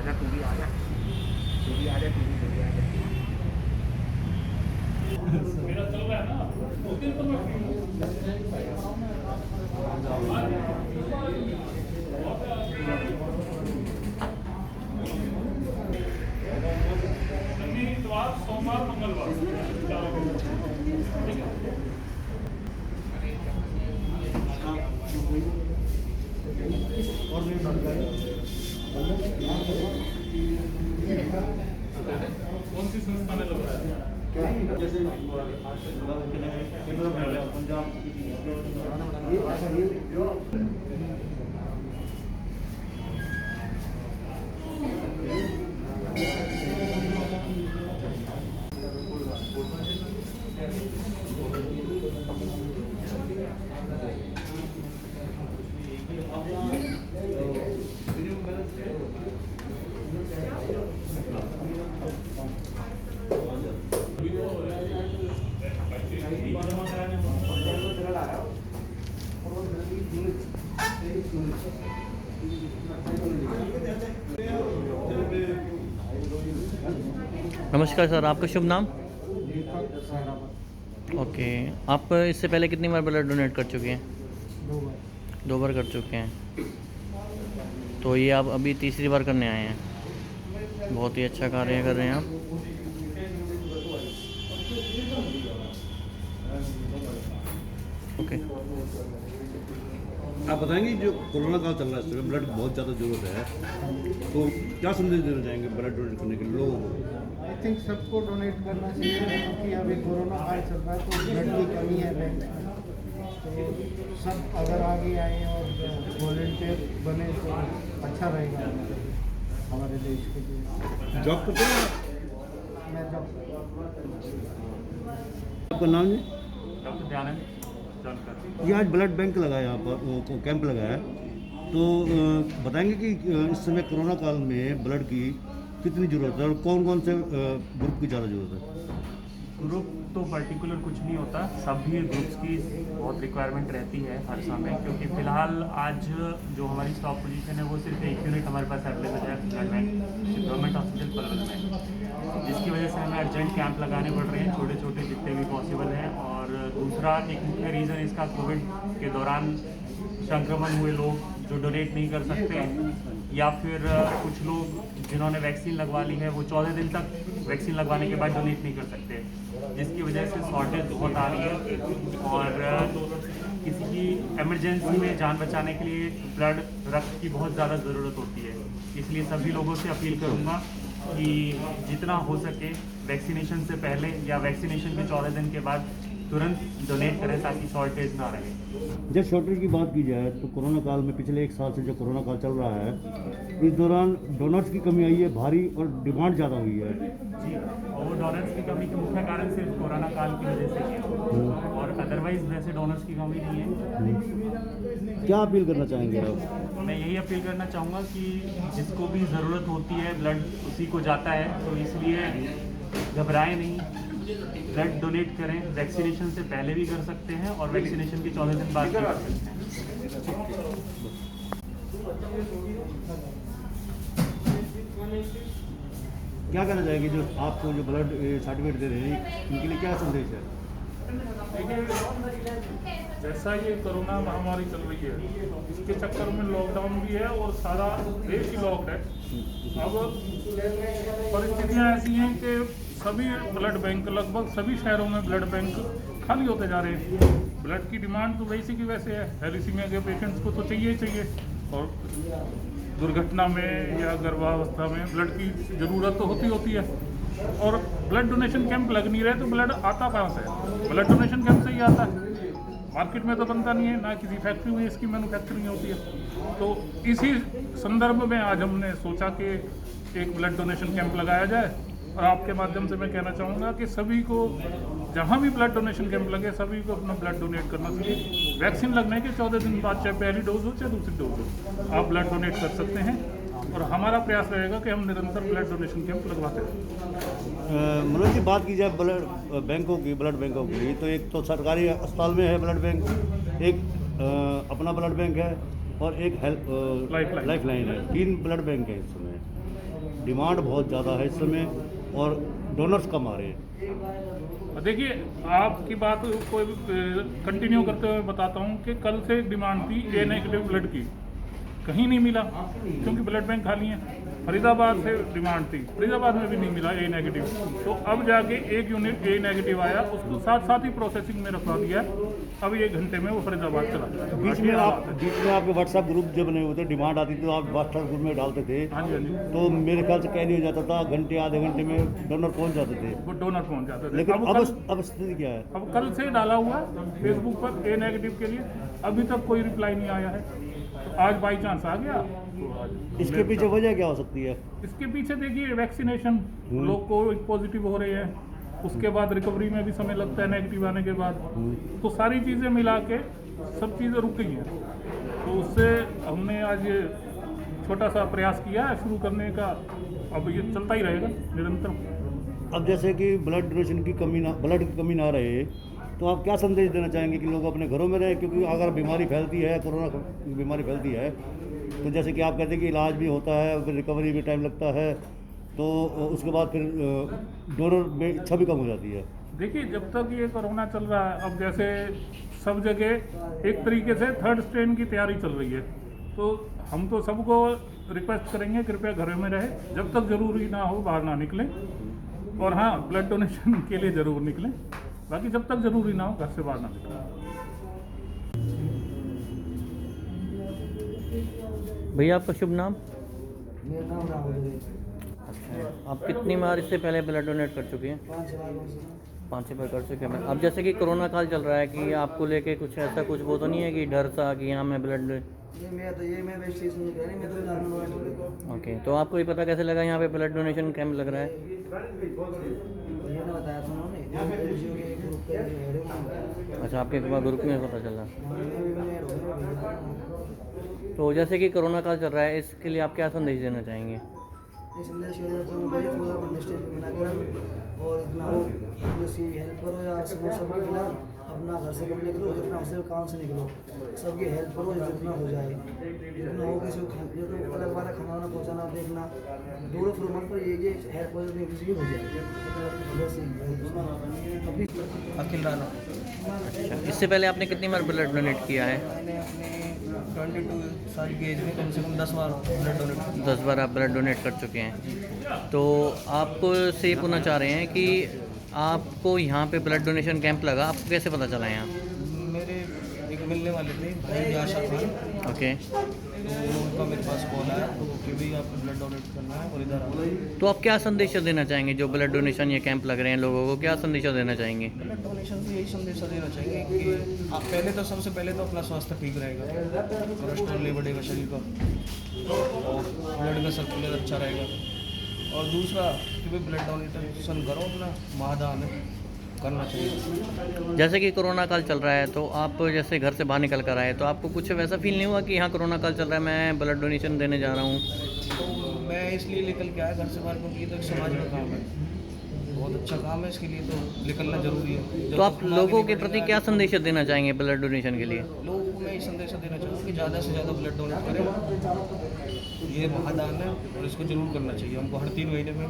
आजा तू भी आजा, तू भी आजा, तू भी आजा। मेरा चल रहा है ना, उस दिन तो मैं फ्री हूँ। इतवार, सोमवार, मंगलवार ठीक है। कौन सी संस्था ने लगाया? नमस्कार सर, आपका शुभ नाम? ओके, आप इससे पहले कितनी बार ब्लड डोनेट कर चुके हैं? 2 बार कर चुके हैं। तो ये आप अभी तीसरी बार करने आए हैं। बहुत ही अच्छा कार्य कर रहे हैं आप। ओके, आप बताएंगे जो कोरोना काल चल रहा है इस समय ब्लड बहुत ज़्यादा ज़रूरत है, तो क्या संदेश देना चाहेंगे ब्लड डोनेट करने के लिए लोगों को? आई थिंक सबको डोनेट करना चाहिए, क्योंकि अभी कोरोना काल चल रहा है तो ब्लड की कमी है बैंक में। तो सब अगर आगे आए और वॉलंटियर बने तो अच्छा रहेगा हमारे देश के लिए। जॉब करते हैं मैं जब आपका नाम जी? डॉक्टर दयानंद जानकर। ये आज ब्लड बैंक लगाया यहाँ पर, वो कैंप लगाया है, तो बताएंगे कि इस समय कोरोना काल में ब्लड की कितनी ज़रूरत है और कौन कौन से ग्रुप की ज़्यादा ज़रूरत है? ग्रुप तो पर्टिकुलर कुछ नहीं होता, सभी ग्रुप्स की बहुत रिक्वायरमेंट रहती है हर समय, क्योंकि फ़िलहाल आज जो हमारी स्टॉक पोजीशन है वो सिर्फ एक यूनिट हमारे पास अवेलेबल है blood bank government hospital Palwal में, जिसकी वजह से हमें अर्जेंट कैंप लगाने पड़ रहे हैं, छोटे छोटे जितने भी पॉसिबल हैं। और दूसरा एक मुख्य रीज़न इसका कोविड के दौरान संक्रमण हुए लोग जो डोनेट नहीं कर सकते, या फिर कुछ लोग जिन्होंने वैक्सीन लगवा ली है वो 14 दिन तक वैक्सीन लगवाने के बाद डोनेट नहीं कर सकते, जिसकी वजह से शॉर्टेज बहुत आ रही है। और किसी की इमरजेंसी में जान बचाने के लिए ब्लड रक्त की बहुत ज़्यादा ज़रूरत होती है, इसलिए सभी लोगों से अपील करूँगा कि जितना हो सके वैक्सीनेशन से पहले या वैक्सीनेशन के 14 दिन के बाद तुरंत डोनेट करें ताकि शॉर्टेज ना रहे। जब शॉर्टेज की बात की जाए तो कोरोना काल में पिछले 1 साल से जो कोरोना काल चल रहा है, इस दौरान डोनर्स की कमी आई है भारी और डिमांड ज़्यादा हुई है जी, और वो डोनर्स की कमी के मुख्य कारण सिर्फ कोरोना काल की वजह से है, और अदरवाइज वैसे डोनर्स की कमी नहीं है। क्या अपील करना चाहेंगे आप? मैं यही अपील करना चाहूँगा कि जिसको भी ज़रूरत होती है ब्लड उसी को जाता है, तो इसलिए घबराएं नहीं, ब्लड डोनेट करें। वैक्सीनेशन से पहले भी कर सकते हैं और वैक्सीनेशन के 14 दिन बाद भी कर सकते हैं। क्या कहना चाहेंगे जो आपको जो ब्लड सर्टिफिकेट दे रहे हैं, उनके लिए क्या संदेश है? देखिए, जैसा ये कोरोना महामारी चल रही है, इसके चक्कर में लॉकडाउन भी है और सारा देश ही लॉक्ड है। अब परिस्थितियाँ ऐसी हैं कि सभी ब्लड बैंक, लगभग सभी शहरों में ब्लड बैंक खाली होते जा रहे हैं। ब्लड की डिमांड तो वैसे की वैसे है, थैलेसीमिया के पेशेंट्स को तो चाहिए ही चाहिए, और दुर्घटना में या गर्भावस्था में ब्लड की ज़रूरत तो होती है। और ब्लड डोनेशन कैंप लग नहीं रहे तो ब्लड आता कहाँ से? ब्लड डोनेशन कैंप से ही आता है, मार्केट में तो बनता नहीं है, ना किसी फैक्ट्री में इसकी मैन्युफैक्चरिंग होती है। तो इसी संदर्भ में आज हमने सोचा कि एक ब्लड डोनेशन कैंप लगाया जाए, और आपके माध्यम से मैं कहना चाहूँगा कि सभी को जहाँ भी ब्लड डोनेशन कैंप लगे सभी को अपना ब्लड डोनेट करना चाहिए। वैक्सीन लगने के 14 दिन बाद, चाहे पहली डोज हो चाहे दूसरी डोज हो, आप ब्लड डोनेट कर सकते हैं, और हमारा प्रयास रहेगा कि हम निरंतर ब्लड डोनेशन कैंप लगवाते रहें। मनोज जी, बात की जाए ब्लड बैंकों की, ब्लड बैंकों की, तो एक तो सरकारी अस्पताल में है ब्लड बैंक, एक अपना ब्लड बैंक है और एक हेल्प लाइफ लाइन है। 3 ब्लड बैंक है इस समय। डिमांड बहुत ज़्यादा है इस समय और डोनर्स कम आ रहे हैं। देखिए, आपकी बात को कंटिन्यू करते हुए बताता हूँ कि कल से एक डिमांड थी ए नेगेटिव ब्लड की, कहीं नहीं मिला क्योंकि ब्लड बैंक खाली है। फरीदाबाद से डिमांड थी, फरीदाबाद में भी नहीं मिला ए नेगेटिव। तो अब जाके एक यूनिट ए नेगेटिव आया, उसको साथ साथ ही प्रोसेसिंग में रखवा दिया। अब 1 घंटे में वो फरीदाबाद चला गया। बीच में आपके व्हाट्सएप ग्रुप जो बने हुए थे, डिमांड आती थी तो आप व्हाट्सएप ग्रुप में डालते थे। हाँ जी, हाँ जी, तो मेरे ख्याल से कैरी हो जाता था, घंटे आधे घंटे में डोनर पहुंच जाते थे। वो डोनर पहुंच जाते थे। लेकिन अब अब स्थिति क्या है? अब कल से डाला हुआ फेसबुक पर ए नेगेटिव के लिए, अभी तक कोई रिप्लाई नहीं आया है। तो आज बाई चांस आ गया तो आज इसके पीछे वजह क्या हो सकती है? इसके पीछे देखिए वैक्सीनेशन, लोग को पॉजिटिव हो रहे हैं, उसके बाद रिकवरी में भी समय लगता है नेगेटिव आने के बाद। तो सारी चीज़ें मिला के सब चीज़ें रुक गई हैं। तो उससे हमने आज ये छोटा सा प्रयास किया है शुरू करने का। अब ये चलता ही रहेगा निरंतर। अब जैसे कि ब्लड डोनेशन की कमी ना, ब्लड की कमी ना रहे, तो आप क्या संदेश देना चाहेंगे कि लोग अपने घरों में रहें? क्योंकि अगर बीमारी फैलती है, कोरोना बीमारी फैलती है, तो जैसे कि आप कहते हैं कि इलाज भी होता है, फिर रिकवरी भी टाइम लगता है, तो उसके बाद फिर डोनर में इच्छा भी कम हो जाती है। देखिए, जब तक ये कोरोना चल रहा है, अब जैसे सब जगह एक तरीके से 3rd स्ट्रेन की तैयारी चल रही है, तो हम तो सबको रिक्वेस्ट करेंगे कृपया घरों में रहे, जब तक ज़रूरी ना हो बाहर ना निकलें। और हाँ, ब्लड डोनेशन के लिए ज़रूर निकलें, बाकी जब तक ज़रूरी ना हो घर से बाहर ना निकलें। भैया आपका शुभ नाम? मेरा नाम राहुल है। अच्छा, आप कितनी बार इससे पहले ब्लड डोनेट कर चुकी हैं? 5 बार हो गए। 5 बार कर चुके हैं। अब जैसे कि कोरोना काल चल रहा है कि आपको लेके कुछ ऐसा कुछ वो तो नहीं है कि डर सा कि यहाँ मैं ब्लड ये मैं वेस्टेज नहीं कर रही, मैं तो जानने वाला। ओके, तो आपको ये पता कैसे लगा यहाँ पे ब्लड डोनेशन कैंप लग रहा है? ये ना बताया था उन्होंने, एनजीओ के ग्रुप पे हेड हूं। अच्छा, आपके ग्रुप में पता चला। मैं ऐड हो गया। तो जैसे कि कोरोना काल चल रहा है, इसके लिए आप क्या संदेश देना चाहेंगे? ये संदेश ये है कि भाई थोड़ा अंडरस्टैंड बना कर और इतना हो किसी हेल्प करो या सबके खिलाफ अपना घर से कम निकलो, जितना हो सके काम से निकलो, सबकी हेल्प करो जितना हो जाए, जितना हो किसी को ये तो अलग बार खाना वाना पहुँचाना देखना दूर फिर मत पर ये हेल्प वजह किसी की हो जाए बस अभी। अखिल राणा। अच्छा, इससे पहले आपने कितनी बार ब्लड डोनेट किया है? मैंने अपने 22 साल की एज में कम से कम 10 बार ब्लड डोनेट किया। 10 बार आप ब्लड डोनेट कर चुके हैं। तो आपको से ये पूछना चाह रहे हैं कि आपको यहाँ पे ब्लड डोनेशन कैंप लगा, आपको कैसे पता चला यहाँ? मेरे एक मिलने वाले थे भाई आशा खान, ओके, तो उनका मेरे पास कॉल आया कि भाई आपको ब्लड डोनेट करना है और इधर आओ। तो आप क्या संदेश देना चाहेंगे जो ब्लड डोनेशन ये कैंप लग रहे हैं लोगों को, क्या संदेश देना चाहेंगे? ब्लड डोनेशन से यही संदेश देना चाहिए कि आप पहले तो सबसे पहले तो अपना स्वास्थ्य ठीक रहेगा, कोलेस्ट्रॉल नहीं बढ़ेगा शरीर का और ब्लड का सर्कुलर अच्छा रहेगा। और दूसरा कि भाई ब्लड डोनेशन करो, अपना महादान करना चाहिए। जैसे कि कोरोना काल चल रहा है, तो आप जैसे घर से बाहर निकल कर आए, तो आपको कुछ वैसा फील नहीं हुआ कि यहाँ कोरोना काल चल रहा है, मैं ब्लड डोनेशन देने जा रहा हूँ? तो मैं इसलिए निकल के आया घर से बाहर क्योंकि ये तो एक समाज का काम है, बहुत अच्छा काम है, इसके लिए तो निकलना जरूरी है। तो आप लोगों के प्रति क्या संदेश देना चाहेंगे ब्लड डोनेशन के लिए? लोगों को मैं ये संदेश देना चाहूँगा कि ज़्यादा से ज़्यादा ब्लड डोनेट करें, ये महादान है और इसको जरूर करना चाहिए हमको हर 3 महीने में।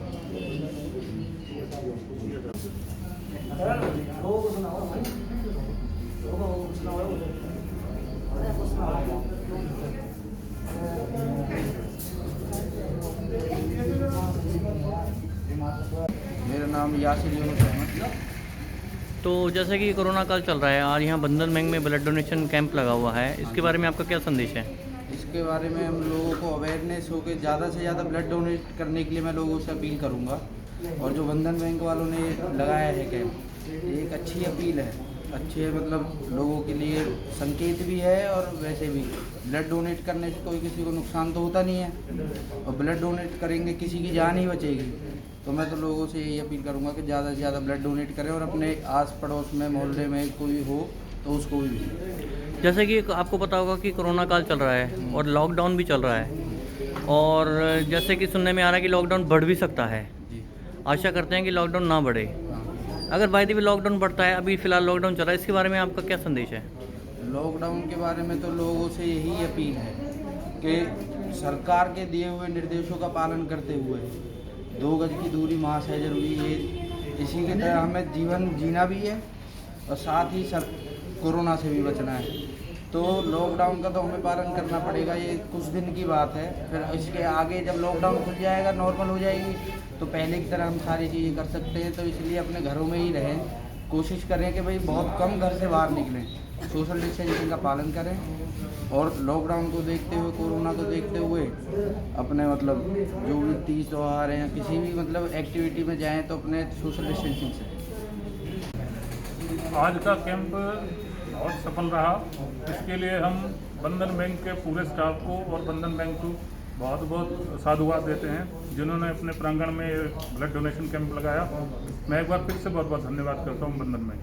मेरा नाम यासिर यूनुस है। तो जैसे कि कोरोना काल चल रहा है, आज यहाँ बंधन बैंक में ब्लड डोनेशन कैंप लगा हुआ है, इसके बारे में आपका क्या संदेश है? इसके बारे में हम लोगों को अवेयरनेस हो के ज़्यादा से ज़्यादा ब्लड डोनेट करने के लिए मैं लोगों से अपील करूँगा। और जो बंधन बैंक वालों ने लगाया है कैंप, ये एक अच्छी अपील है, अच्छी है, मतलब लोगों के लिए संकेत भी है। और वैसे भी ब्लड डोनेट करने से कोई किसी को नुकसान तो होता नहीं है, और ब्लड डोनेट करेंगे किसी की जान ही बचेगी। तो मैं तो लोगों से यही अपील करूँगा कि ज़्यादा से ज़्यादा ब्लड डोनेट करें और अपने आस पड़ोस में मोहल्ले में कोई हो तो उसको भी। जैसे कि आपको पता होगा कि कोरोना काल चल रहा है और लॉकडाउन भी चल रहा है, और जैसे कि सुनने में आ रहा है कि लॉकडाउन बढ़ भी सकता है। आशा करते हैं कि लॉकडाउन ना बढ़े। अगर बाय द वे लॉकडाउन बढ़ता है, अभी फ़िलहाल लॉकडाउन चल रहा है, इसके बारे में आपका क्या संदेश है? लॉकडाउन के बारे में तो लोगों से यही अपील है कि सरकार के दिए हुए निर्देशों का पालन करते हुए 2 गज की दूरी, मास्क है जरूरी, ये इसी के तरह हमें जीवन जीना भी है और साथ ही कोरोना से भी बचना है। तो लॉकडाउन का तो हमें पालन करना पड़ेगा, ये कुछ दिन की बात है। फिर इसके आगे जब लॉकडाउन खुल जाएगा, नॉर्मल हो जाएगी, तो पहले की तरह हम सारी चीज़ें कर सकते हैं। तो इसलिए अपने घरों में ही रहें, कोशिश करें कि भाई बहुत कम घर से बाहर निकलें, सोशल डिस्टेंसिंग का पालन करें और लॉकडाउन को देखते हुए, कोरोना को देखते हुए अपने मतलब जो भी तीज त्यौहार हैं या किसी भी मतलब एक्टिविटी में जाएं तो अपने सोशल डिस्टेंसिंग से। आज का कैंप बहुत सफल रहा। इसके लिए हम बंधन बैंक के पूरे स्टाफ को और बंधन बैंक को बहुत बहुत साधुवाद देते हैं, जिन्होंने अपने प्रांगण में ब्लड डोनेशन कैंप लगाया। मैं एक बार फिर से बहुत बहुत धन्यवाद करता हूँ बंधन बैंक।